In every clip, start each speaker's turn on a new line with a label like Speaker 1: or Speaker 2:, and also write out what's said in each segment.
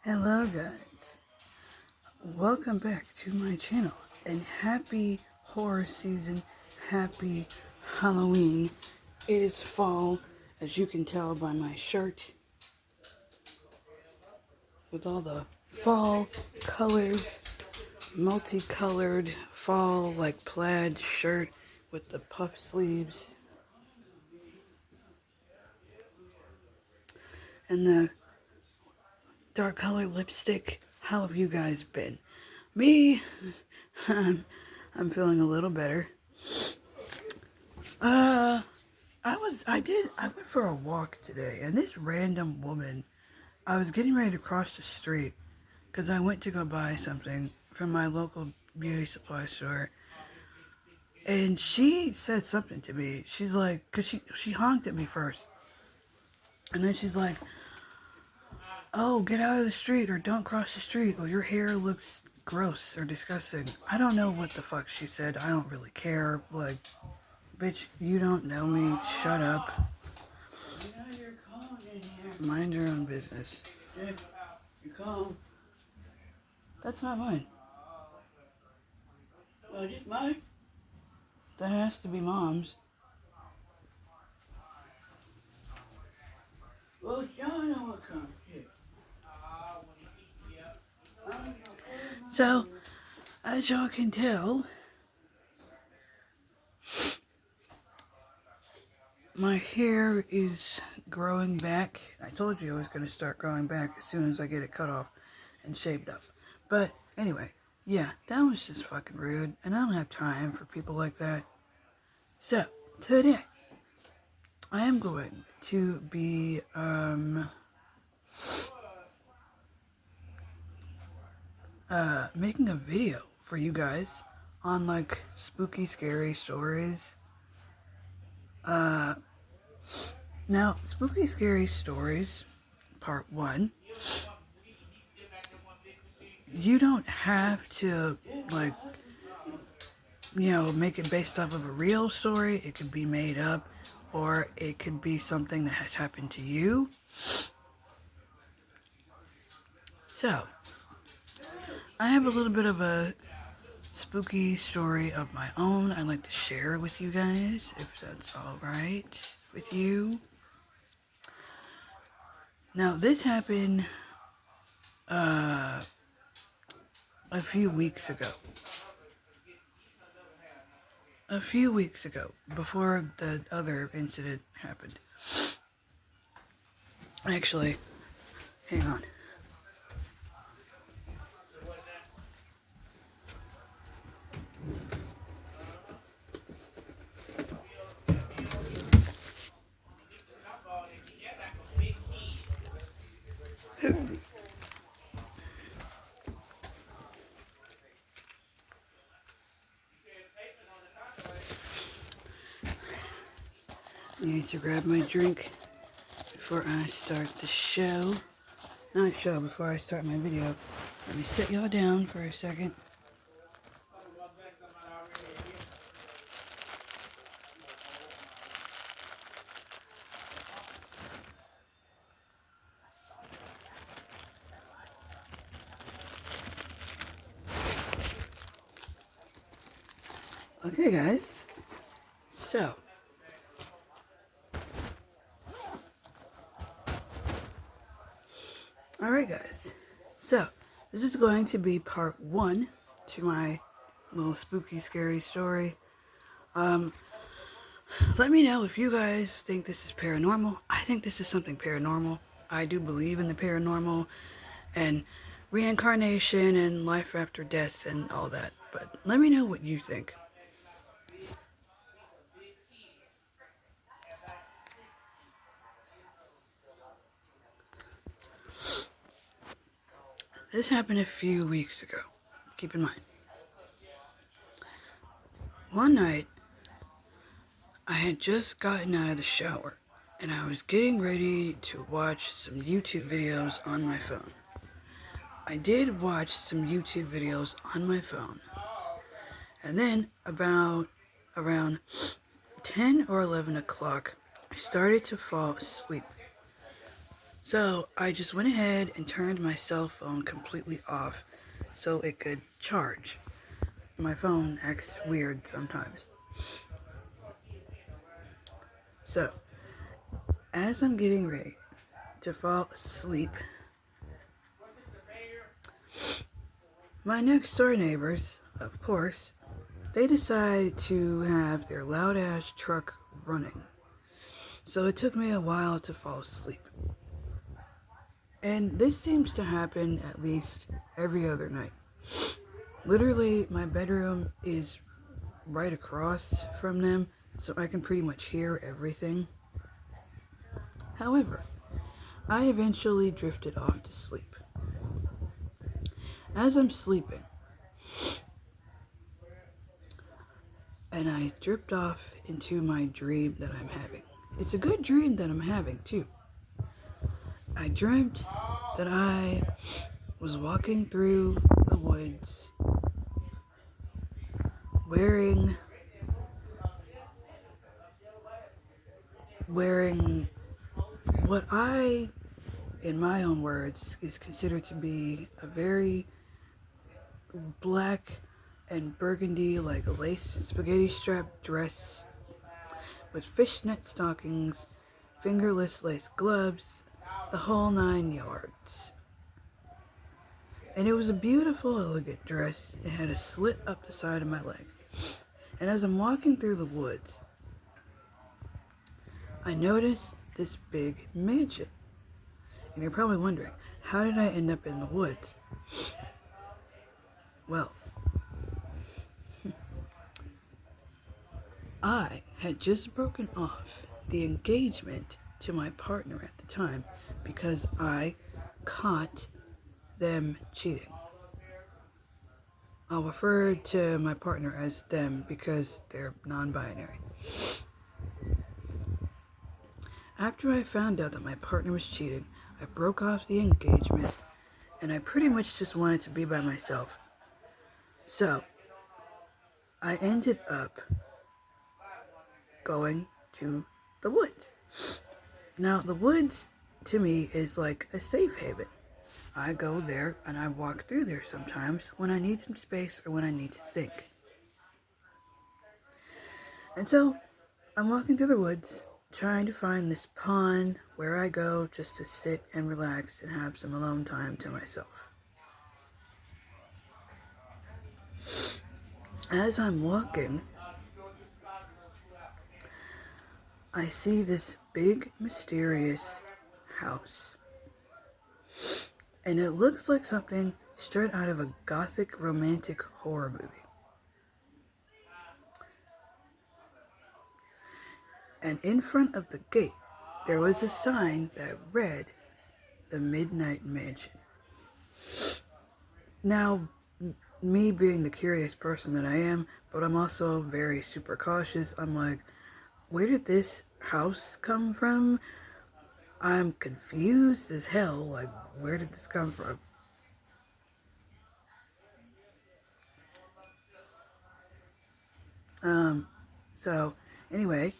Speaker 1: Hello guys, welcome back to my channel and happy horror season, happy Halloween. It is fall, as you can tell by my shirt, with all the fall colors, multicolored fall like plaid shirt with the puff sleeves and the dark colored lipstick. How have you guys been? Me, I'm feeling a little better. I went for a walk today, and this random woman, I was getting ready to cross the street, because I went to go buy something from my local beauty supply store, and she said something to me. She's like, because she honked at me first, and then she's like, oh, get out of the street, or don't cross the street, or your hair looks gross or disgusting. I don't know what the fuck she said. I don't really care. Like, bitch, you don't know me. Shut up. Mind your own business. Yeah, you calm. That's not mine. Well, it's mine. That has to be mom's. Well, John, I want to come. So, as y'all can tell, my hair is growing back. I told you it was going to start growing back as soon as I get it cut off and shaved up. But anyway, yeah, that was just fucking rude, and I don't have time for people like that. So, today, I am going to be, making a video for you guys on, like, spooky, scary stories. Now, spooky, scary stories, part 1. You don't have to, like, make it based off of a real story. It could be made up, or it could be something that has happened to you. So, I have a little bit of a spooky story of my own I'd like to share with you guys, if that's alright with you. Now, this happened a few weeks ago. Before the other incident happened. Actually, hang on. I need to grab my drink before I start the show. Before I start my video. Let me sit y'all down for a second. Okay, guys. So, alright, guys. So, this is going to be part 1 to my little spooky, scary story. Let me know if you guys think this is paranormal. I think this is something paranormal. I do believe in the paranormal and reincarnation and life after death and all that. But let me know what you think. This happened a few weeks ago. Keep in mind. One night, I had just gotten out of the shower, and I was getting ready to watch some YouTube videos on my phone. I did watch some YouTube videos on my phone, and then about around 10 or 11 o'clock, I started to fall asleep. So I just went ahead and turned my cell phone completely off so it could charge. My phone acts weird sometimes. So, as I'm getting ready to fall asleep, my next door neighbors, of course, they decide to have their loud ass truck running. So it took me a while to fall asleep. And this seems to happen at least every other night. Literally, my bedroom is right across from them, so I can pretty much hear everything. However, I eventually drifted off to sleep. As I'm sleeping, and I dripped off into my dream that I'm having. It's a good dream that I'm having, too. I dreamt that I was walking through the woods wearing what I, in my own words, is considered to be a very black and burgundy, like a lace spaghetti strap dress with fishnet stockings, fingerless lace gloves, the whole 9 yards. And it was a beautiful, elegant dress. It had a slit up the side of my leg. And as I'm walking through the woods, I noticed this big mansion. And you're probably wondering, how did I end up in the woods? Well, I had just broken off the engagement to my partner at the time because I caught them cheating. I'll refer to my partner as them because they're non-binary. After I found out that my partner was cheating, I broke off the engagement and I pretty much just wanted to be by myself. So, I ended up going to the woods. Now, the woods to me is like a safe haven. I go there and I walk through there sometimes when I need some space or when I need to think. And so, I'm walking through the woods trying to find this pond where I go just to sit and relax and have some alone time to myself. As I'm walking, I see this big, mysterious house. And it looks like something straight out of a gothic romantic horror movie. And in front of the gate, there was a sign that read, "The Midnight Mansion." Now, me being the curious person that I am, but I'm also very super cautious, I'm like, where did this house come from? I'm confused as hell, like, where did this come from? So, anyway,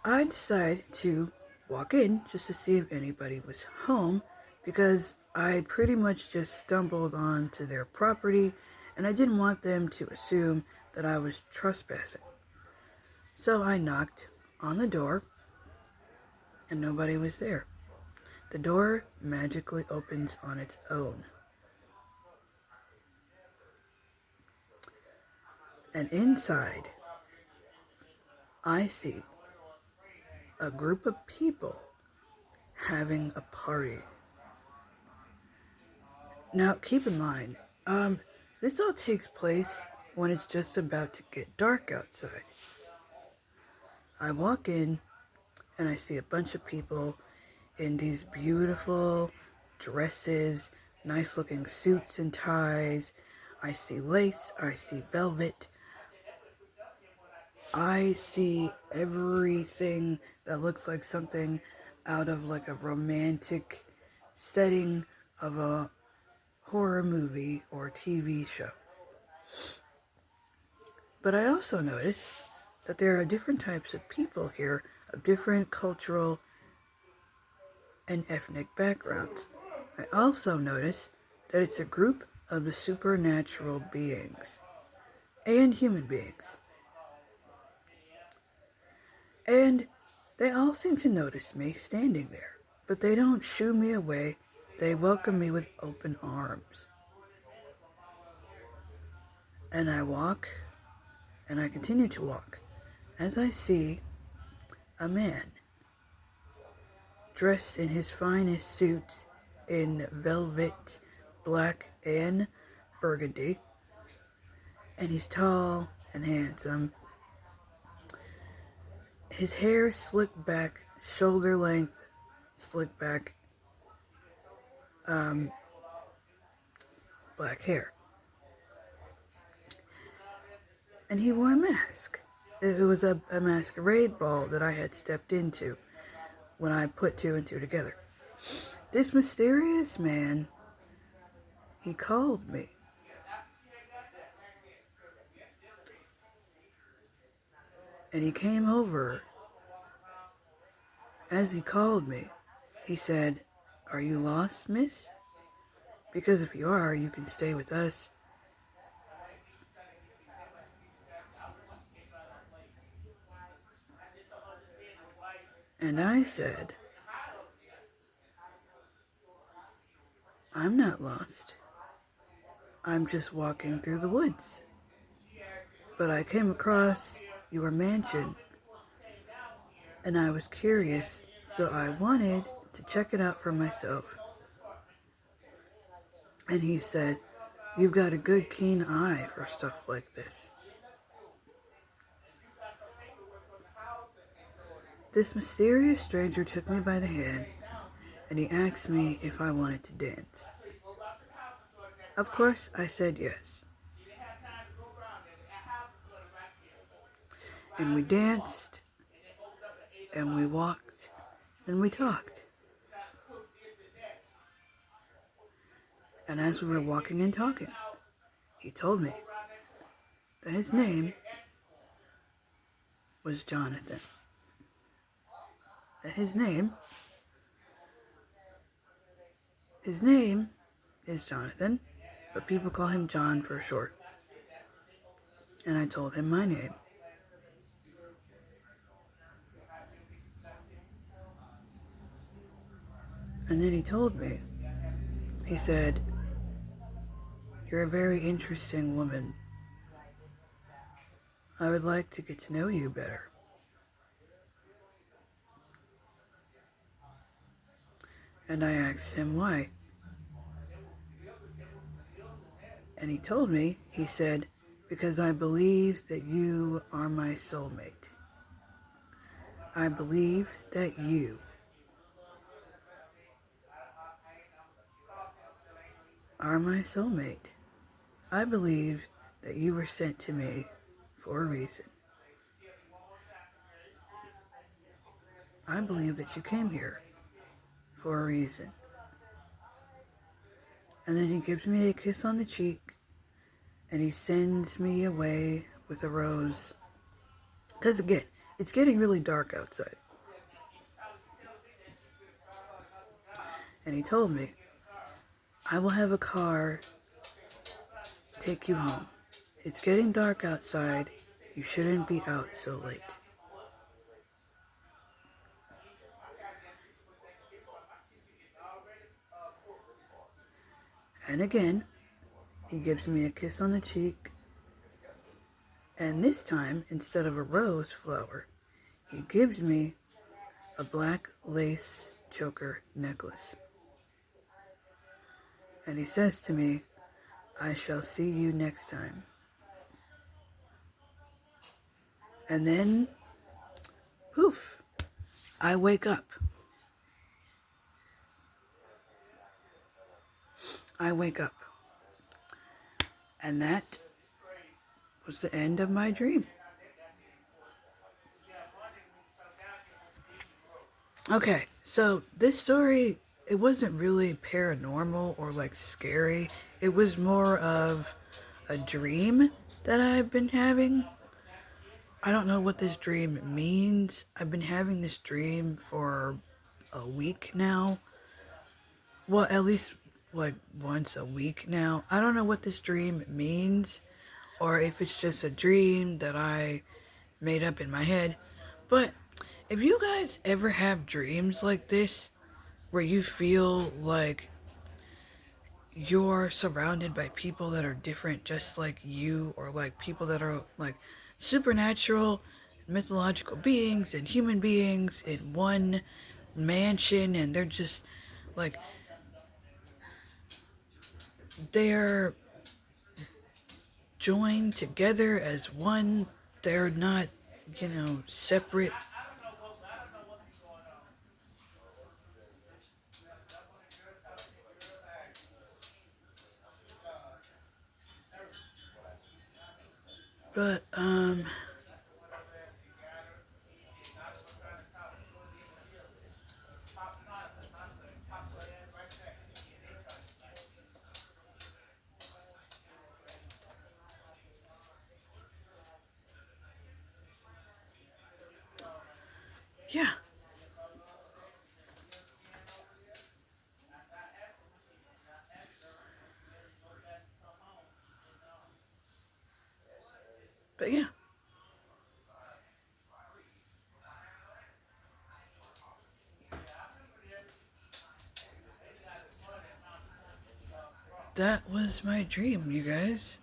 Speaker 1: I decided to walk in just to see if anybody was home because I pretty much just stumbled onto their property and I didn't want them to assume that I was trespassing. So I knocked on the door and nobody was there. The door magically opens on its own. And inside, I see a group of people having a party. Now, keep in mind, this all takes place when it's just about to get dark outside. I walk in and I see a bunch of people in these beautiful dresses, nice looking suits and ties. I see lace, I see velvet. I see everything that looks like something out of like a romantic setting of a horror movie or TV show. But I also notice that there are different types of people here of different cultural and ethnic backgrounds. I also notice that it's a group of the supernatural beings and human beings. And they all seem to notice me standing there, but they don't shoo me away. They welcome me with open arms. And I walk, and I continue to walk, as I see a man dressed in his finest suit in velvet, black, and burgundy. And he's tall and handsome. His hair is slicked back, shoulder length, slicked back, black hair. And he wore a mask. It was a masquerade ball that I had stepped into when I put two and two together. This mysterious man, he called me. And he came over. As he called me, he said, "Are you lost, miss? Because if you are, you can stay with us." And I said, "I'm not lost. I'm just walking through the woods. But I came across your mansion, and I was curious, so I wanted to check it out for myself." And he said, "You've got a good keen eye for stuff like this." This mysterious stranger took me by the hand, and he asked me if I wanted to dance. Of course, I said yes. And we danced, and we walked, and we talked. And as we were walking and talking, he told me that his name was Jonathan. That his name is Jonathan, but people call him John for short. And I told him my name. And then he told me, he said, "You're a very interesting woman. I would like to get to know you better." And I asked him why. And he told me, he said, "Because I believe that you are my soulmate. I believe that you are my soulmate. I believe that you were sent to me for a reason. I believe that you came here for a reason." And then he gives me a kiss on the cheek, and he sends me away with a rose. Because again, it's getting really dark outside. And he told me, "I will have a car take you home. It's getting dark outside. You shouldn't be out so late." And again, he gives me a kiss on the cheek. And this time, instead of a rose flower, he gives me a black lace choker necklace. And he says to me, "I shall see you next time." And then, poof, I wake up. I wake up. And that was the end of my dream. Okay, so this story, it wasn't really paranormal or like scary. It was more of a dream that I've been having. I don't know what this dream means. I've been having this dream for a week now. Well, at least like once a week now. I don't know what this dream means or if it's just a dream that I made up in my head. But if you guys ever have dreams like this where you feel like you're surrounded by people that are different just like you, or like people that are like supernatural mythological beings and human beings in one mansion, and they're just like they're joined together as one. They're not, separate. But yeah. But yeah, that was my dream, you guys.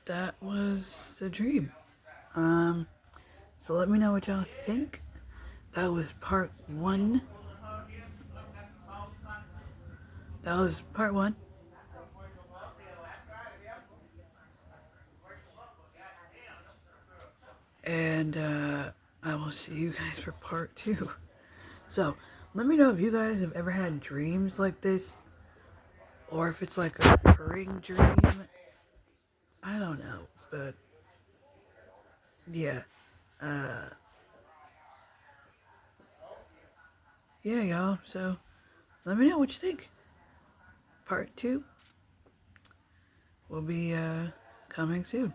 Speaker 1: That was the dream. Um, so let me know what y'all think. That was part one. That was part one. And I will see you guys for part two. So let me know if you guys have ever had dreams like this, or if it's like a recurring dream. I don't know, but yeah. Uh, yeah, y'all. So let me know what you think. Part two will be coming soon.